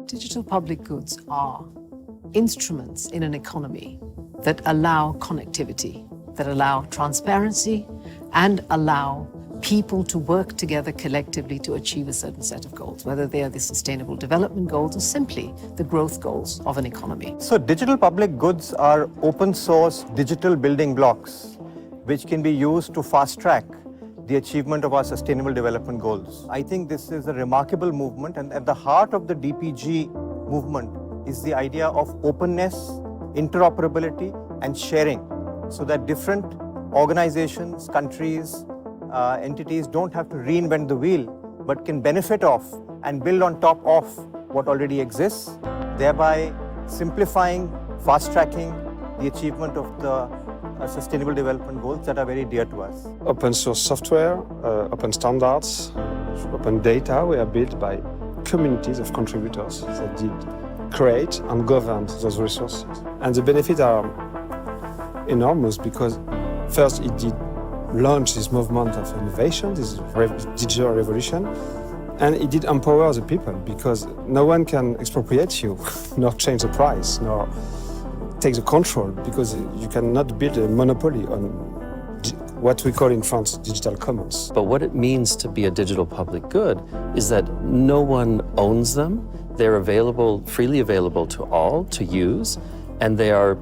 Digital public goods are instruments in an economy that allow connectivity, that allow transparency, and allow people to work together collectively to achieve a certain set of goals, whether they are the sustainable development goals or simply the growth goals of an economy. So digital public goods are open source digital building blocks which can be used to fast track the achievement of our sustainable development goals. I think this is a remarkable movement, and at the heart of the DPG movement is the idea of openness, interoperability, and sharing, so that different organizations, countries, entities don't have to reinvent the wheel, but can benefit off and build on top of what already exists, thereby simplifying, fast-tracking the achievement of the sustainable development goals that are very dear to us. Open source software, open standards, open data were built by communities of contributors that did create and govern those resources. And the benefits are enormous because first it did launch this movement of innovation, this digital revolution, and it did empower the people because no one can expropriate you, nor change the price, nor take the control, because you cannot build a monopoly on what we call in France digital commons. But what it means to be a digital public good is that no one owns them. They're available, freely available to all to use, and they are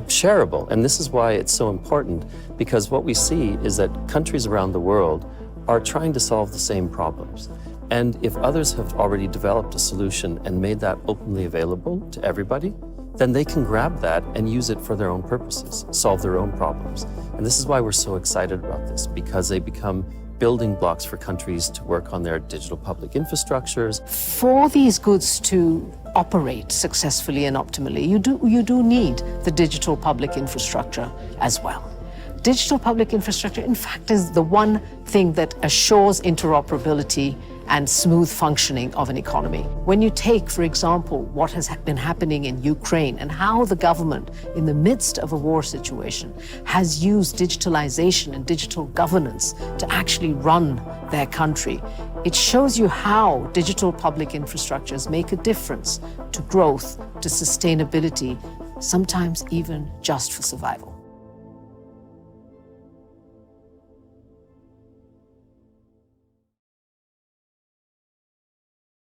shareable. And this is why it's so important, because what we see is that countries around the world are trying to solve the same problems. And if others have already developed a solution and made that openly available to everybody, then they can grab that and use it for their own purposes, solve their own problems. And this is why we're so excited about this, because they become building blocks for countries to work on their digital public infrastructures. For these goods to operate successfully and optimally, you do need the digital public infrastructure as well. Digital public infrastructure, in fact, is the one thing that assures interoperability and smooth functioning of an economy. When you take, for example, what has been happening in Ukraine and how the government, in the midst of a war situation, has used digitalization and digital governance to actually run their country, it shows you how digital public infrastructures make a difference to growth, to sustainability, sometimes even just for survival.